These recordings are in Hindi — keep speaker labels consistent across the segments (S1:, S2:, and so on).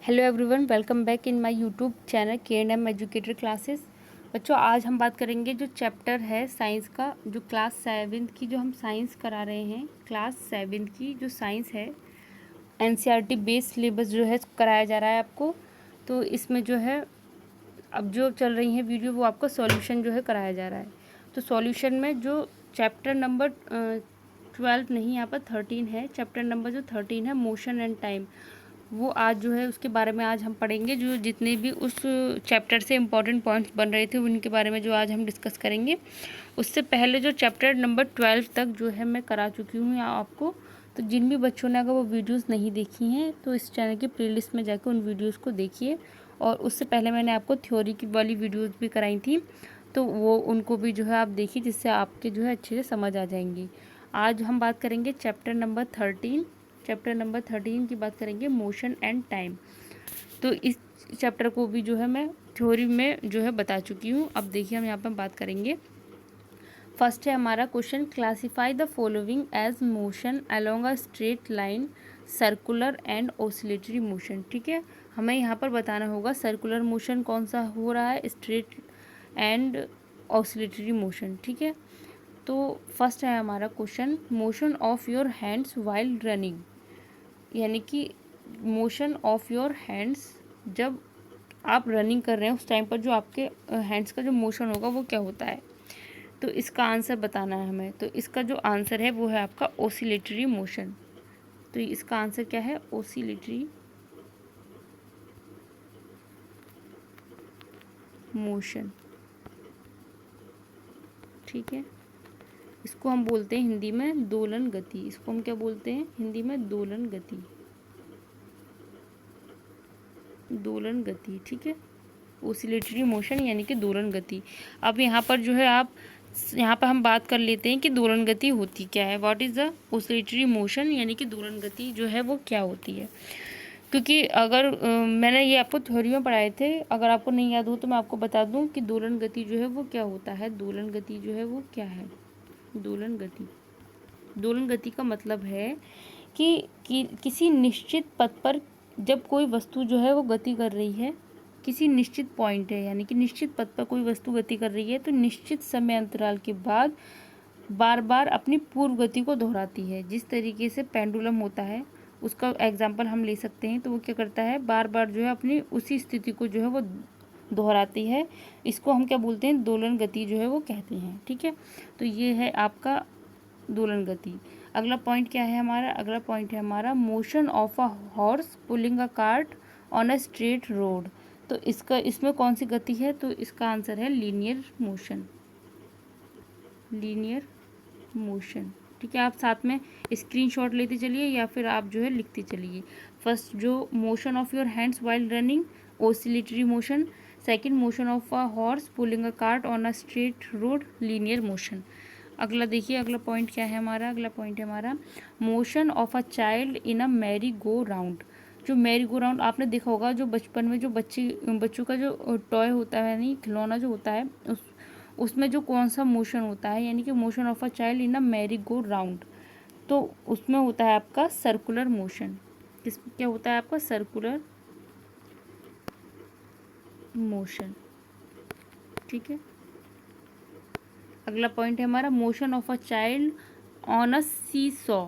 S1: Hello everyone, welcome back in my YouTube channel K&M educator classes. बच्चों, आज हम बात करेंगे जो चैप्टर है साइंस का, जो क्लास 7 की जो हम साइंस करा रहे हैं। क्लास 7 की जो साइंस है NCERT बेस्ड सिलेबस जो है कराया जा रहा है आपको। तो इसमें जो है अब जो चल रही है वीडियो, वो आपका सॉल्यूशन जो है कराया जा रहा है। तो सॉल्यूशन में जो चैप्टर नंबर 12 नहीं, यहाँ पर 13 है। चैप्टर नंबर जो 13 है मोशन एंड टाइम, वो आज जो है उसके बारे में आज हम पढ़ेंगे। जो जितने भी उस चैप्टर से इम्पॉर्टेंट पॉइंट्स बन रहे थे उनके बारे में जो आज हम डिस्कस करेंगे। उससे पहले जो चैप्टर नंबर 12 तक जो है मैं करा चुकी हूँ आपको। तो जिन भी बच्चों ने अगर वो वीडियोस नहीं देखी हैं तो इस चैनल की प्लेलिस्ट में जाकर उन वीडियोस को देखिए। और उससे पहले मैंने आपको थ्योरी की वाली वीडियोस भी कराई थी, तो वो उनको भी जो है आप देखिए, जिससे आपके जो है अच्छे से समझ आ जाएंगी। आज हम बात करेंगे चैप्टर नंबर 13 की बात करेंगे, मोशन एंड टाइम। तो इस चैप्टर को भी जो है मैं थ्योरी में जो है बता चुकी हूँ। अब देखिए हम यहाँ पर बात करेंगे। फर्स्ट है हमारा question, classify the following as motion along a straight line, circular and oscillatory motion. ठीक है, हमें यहाँ पर बताना होगा सर्कुलर मोशन कौन सा हो रहा है, स्ट्रेट एंड ऑसिलेटरी मोशन। ठीक है, तो फर्स्ट है हमारा question, motion of your hands while running, यानी कि मोशन ऑफ योर हैंड्स, जब आप रनिंग कर रहे हैं उस टाइम पर जो आपके हैंड्स का जो मोशन होगा वो क्या होता है। तो इसका आंसर बताना है हमें। तो इसका जो आंसर है वो है आपका ऑसिलेटरी मोशन। तो इसका आंसर क्या है, ऑसिलेटरी मोशन। ठीक है, इसको हम बोलते हैं हिंदी में दोलन गति। इसको हम क्या बोलते हैं हिंदी में, दोलन गति, दोलन गति। ठीक है, ओसिलेटरी मोशन यानी कि दोलन गति। अब यहाँ पर जो है यहाँ पर हम बात कर लेते हैं कि दोलन गति होती क्या है। What is the oscillatory motion, यानी कि दोलन गति जो है वो क्या होती है। क्योंकि अगर मैंने ये आपको थ्योरी में पढ़ाए थे, अगर आपको नहीं याद हो तो मैं आपको बता दूं कि दोलन गति जो है वो क्या होता है। दोलन गति जो है वो क्या है, दोलन गति। दोलन गति का मतलब है कि किसी निश्चित पथ पर जब कोई वस्तु जो है वो गति कर रही है, किसी निश्चित पॉइंट है, यानी कि निश्चित पथ पर कोई वस्तु गति कर रही है, तो निश्चित समय अंतराल के बाद बार बार अपनी पूर्व गति को दोहराती है। जिस तरीके से पेंडुलम होता है, उसका एग्जाम्पल हम ले सकते हैं। तो वो क्या करता है, बार बार जो है अपनी उसी स्थिति को जो है वो दोहराती है। इसको हम क्या बोलते हैं, दोलन गति जो है वो कहते हैं। ठीक है, तो ये है आपका दोलन गति। अगला पॉइंट क्या है हमारा, अगला पॉइंट है हमारा motion of a horse pulling a cart on a straight road. तो इसमें कौन सी गति है, तो इसका आंसर है लीनियर मोशन, लीनियर मोशन। ठीक है, आप साथ में स्क्रीनशॉट लेते चलिए या फिर आप जो है लिखते चलिए। फर्स्ट जो motion of your hands while running, oscillatory motion. Second, motion of a horse pulling a cart on a straight road, linear motion. अगला देखिए, अगला पॉइंट क्या है हमारा, अगला पॉइंट है हमारा motion of a child in a merry go round. जो मैरी गो राउंड आपने देखा होगा, जो बचपन में जो बच्चों का जो टॉय होता है, यानी खिलौना जो होता है, उसमें जो कौन सा मोशन होता है, यानी कि motion of a child in a merry go round, तो उसमें होता है आपका सर्कुलर मोशन। क्या होता है आपका, सर्कुलर मोशन। ठीक है, अगला पॉइंट है हमारा motion of a child on a seesaw.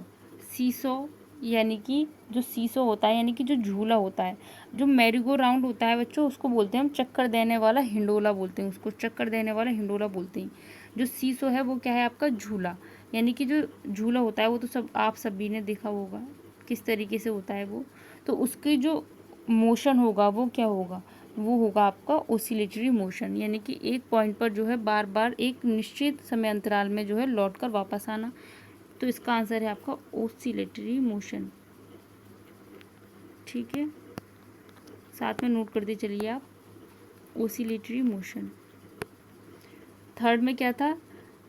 S1: Seesaw यानी कि जो सीसॉ होता है, यानी कि जो झूला होता है, जो मैरीगो राउंड होता है बच्चों, उसको बोलते हैं हम चक्कर देने वाला हिंडोला बोलते हैं, उसको चक्कर देने वाला हिंडोला बोलते हैं। जो सीसॉ है वो क्या है आपका, झूला। यानी कि जो झूला होता है वो तो सब आप सभी ने देखा होगा किस तरीके से होता है वो। तो उसकी जो मोशन होगा वो क्या होगा, वो होगा आपका ओसिलेटरी मोशन, यानी कि एक पॉइंट पर जो है बार बार एक निश्चित समय अंतराल में जो है लौट कर वापस आना। तो इसका आंसर है आपका ओसिलेटरी मोशन। ठीक है, साथ में नोट करते चलिए आप, ओसिलेटरी मोशन। थर्ड में क्या था,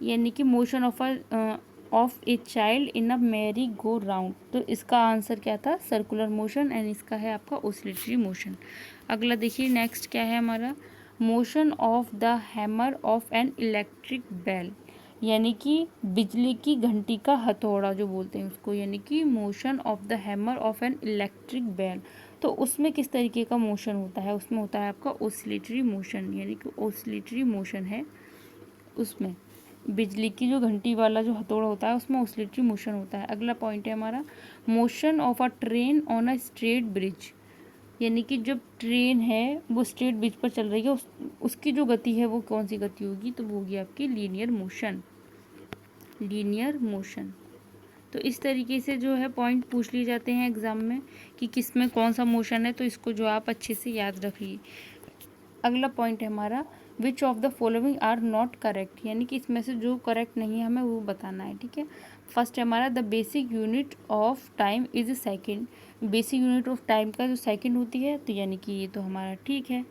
S1: यानी कि motion of a child in a merry go round. तो इसका आंसर क्या था, सर्कुलर मोशन, एंड इसका है आपका ओसिलेटरी मोशन। अगला देखिए नेक्स्ट क्या है हमारा, motion of the hammer of an electric bell, यानी कि बिजली की घंटी का हथौड़ा जो बोलते हैं उसको, यानी कि motion of the hammer of an electric bell. तो उसमें किस तरीके का मोशन होता है, उसमें होता है आपका ऑसिलेटरी मोशन, यानी कि ऑसिलेटरी मोशन है। उसमें बिजली की जो घंटी वाला जो हथौड़ा होता है उसमें ऑसिलेटरी मोशन होता है। अगला पॉइंट है हमारा motion of a train on a straight bridge, यानी कि जब ट्रेन है वो स्ट्रेट ब्रिज पर चल रही है उसकी जो गति है वो कौन सी गति होगी, तो वो होगी आपकी लीनियर मोशन, लीनियर मोशन। तो इस तरीके से जो है पॉइंट पूछ लिए जाते हैं एग्जाम में कि किस में कौन सा मोशन है, तो इसको जो आप अच्छे से याद रखिए। अगला पॉइंट है हमारा which of the following are not correct, यानी कि इसमें से जो करेक्ट नहीं है हमें वो बताना है, ठीक है। फर्स्ट है हमारा the basic unit of time is second, basic unit of time का जो सेकेंड होती है, तो यानी कि ये तो हमारा ठीक है।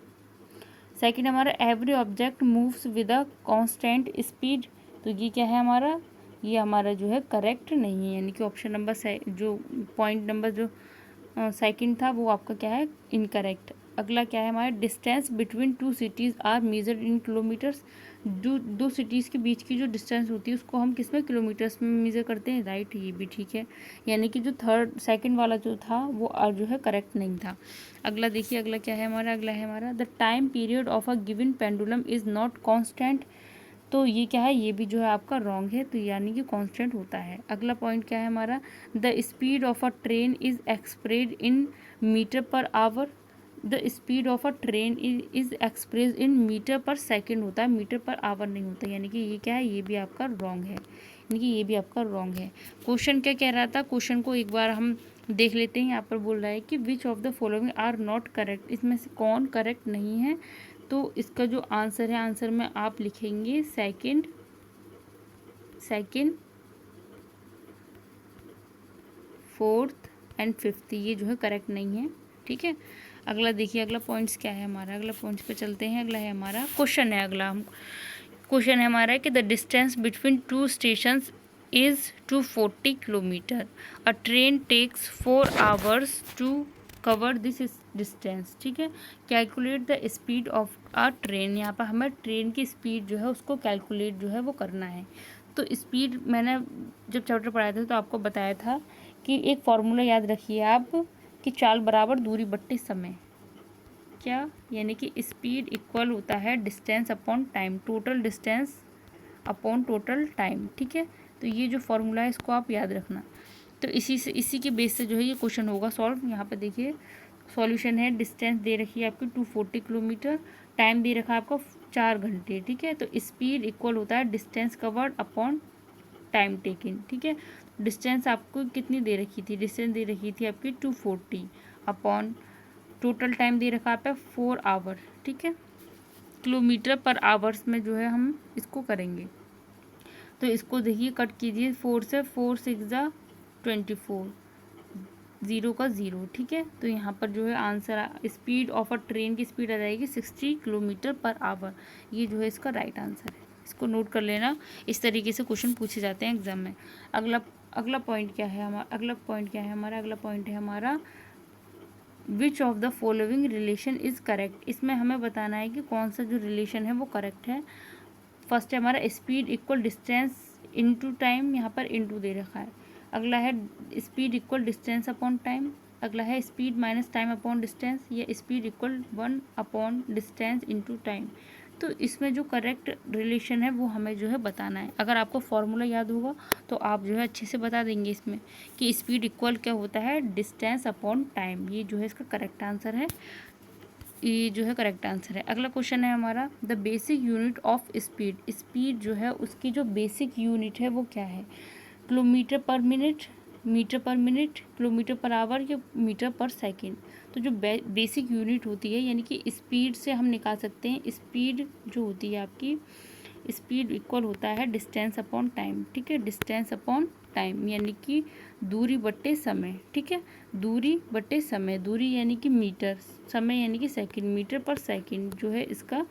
S1: सेकेंड हमारा every object moves with a constant speed, तो ये क्या है हमारा, ये हमारा जो है करेक्ट नहीं है, यानी कि ऑप्शन नंबर जो पॉइंट नंबर जो सेकंड था वो आपका क्या है, इनकरेक्ट। अगला क्या है हमारा distance between two cities are measured in kilometres, दो सिटीज़ के बीच की जो डिस्टेंस होती है उसको हम किस में, किलोमीटर्स में मेज़र करते हैं, राइट, ये भी ठीक है। यानी कि जो सेकंड वाला जो था वो जो है करेक्ट नहीं था। अगला देखिए, अगला क्या है हमारा, अगला है हमारा the time period of a given pendulum is not constant, तो ये क्या है, ये भी जो है आपका रॉन्ग है, तो यानी कि कांस्टेंट होता है। अगला पॉइंट क्या है हमारा the speed of a train is expressed in metre per hour, the speed of a train is expressed in metre per second होता है, मीटर पर आवर नहीं होता, यानी कि ये क्या है, ये भी आपका रॉन्ग है, यानी कि ये भी आपका रॉन्ग है। क्वेश्चन क्या कह रहा था, क्वेश्चन को एक बार हम देख लेते हैं। यहाँ पर बोल रहा है कि which of the following are not correct, इसमें से कौन करेक्ट नहीं है, तो इसका जो आंसर है, आंसर में आप लिखेंगे सेकंड, फोर्थ एंड फिफ्थ, ये जो है करेक्ट नहीं है, ठीक है। अगला देखिए, अगला पॉइंट्स क्या है हमारा, अगला पॉइंट्स पे चलते हैं। अगला है हमारा क्वेश्चन है, अगला हम क्वेश्चन है हमारा कि the distance between two stations is 240 kilometre, a train takes 4 hours to cover this distance, ठीक है। Calculate the speed of a train, यहाँ पर हमें ट्रेन की स्पीड जो है उसको कैलकुलेट जो है वो करना है। तो स्पीड मैंने जब चैप्टर पढ़ाया था तो आपको बताया था कि एक फॉर्मूला याद रखिए आप कि चाल बराबर दूरी बट्टे समय, क्या, यानी कि स्पीड इक्वल होता है distance upon time, total distance upon total time, ठीक है। तो ये जो फॉर्मूला है इसको आप याद रखना। तो इसी के बेस से जो है ये क्वेश्चन होगा सॉल्व। यहाँ पे देखिए सॉल्यूशन है, डिस्टेंस दे रखी है आपकी 240 किलोमीटर, टाइम दे रखा है आपका 4 घंटे, ठीक है। तो स्पीड इक्वल होता है distance covered upon time taking, ठीक है। डिस्टेंस आपको कितनी दे रखी थी, डिस्टेंस दे रखी थी आपकी 240 अपॉन टोटल टाइम दे रखा है 4 आवर, ठीक है। किलोमीटर पर आवर्स में जो है हम इसको करेंगे, तो इसको देखिए कट कीजिए 4 से, 4 6 जा 24, 0 का 0, ठीक है। तो यहाँ पर जो है answer speed of a train की स्पीड आ जाएगी 60 किलोमीटर पर आवर, ये जो है इसका राइट आंसर है। इसको नोट कर लेना, इस तरीके से क्वेश्चन पूछे जाते हैं एग्जाम में। अगला पॉइंट क्या है हमारा, अगला पॉइंट है हमारा which of the following relation is correct, इसमें हमें बताना है कि कौन सा जो रिलेशन है वो करेक्ट है। फर्स्ट है हमारा speed equal distance into time, यहाँ पर इनटू दे रखा है। अगला है speed equal distance upon time. अगला है speed minus time upon distance, या speed equal 1 upon distance into time. तो इसमें जो करेक्ट रिलेशन है वो हमें जो है बताना है। अगर आपको फॉर्मूला याद होगा तो आप जो है अच्छे से बता देंगे इसमें कि स्पीड इक्वल क्या होता है, डिस्टेंस अपॉन टाइम, ये जो है इसका करेक्ट आंसर है, ये जो है करेक्ट आंसर है। अगला क्वेश्चन है हमारा the basic unit of speed, speed जो है उसकी जो बेसिक यूनिट है वो क्या है, kilometre per minute, metre per minute, kilometre per hour, या मीटर पर सेकंड। तो जो बेसिक यूनिट होती है, यानी कि स्पीड से हम निकाल सकते हैं, स्पीड जो होती है आपकी, स्पीड इक्वल होता है डिस्टेंस अपॉन टाइम, ठीक है। डिस्टेंस अपॉन टाइम यानी कि दूरी बट्टे समय, ठीक है। दूरी बट्टे समय, दूरी यानी कि मीटर, समय यानी कि सेकंड, मीटर पर सेकंड जो है इसका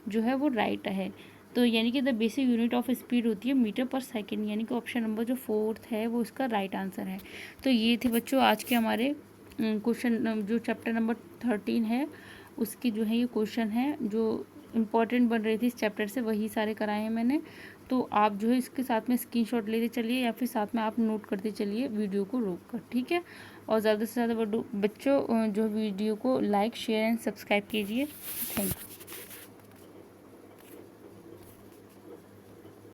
S1: जो है वो राइट है। तो यानी कि the basic unit of speed होती है मीटर पर सेकंड, यानी कि ऑप्शन नंबर जो फोर्थ है वो इसका राइट आंसर है। तो ये थे बच्चों आज के हमारे क्वेश्चन, जो चैप्टर नंबर 13 है उसकी जो है ये क्वेश्चन है जो इम्पॉर्टेंट बन रही थी इस चैप्टर से, वही सारे कराए हैं मैंने। तो आप जो है इसके साथ में स्क्रीनशॉट लेते चलिए या फिर साथ में आप नोट करते चलिए वीडियो को रोक कर, ठीक है। और ज़्यादा से ज़्यादा बच्चों जो वीडियो को लाइक शेयर एंड सब्सक्राइब कीजिए। Thank you.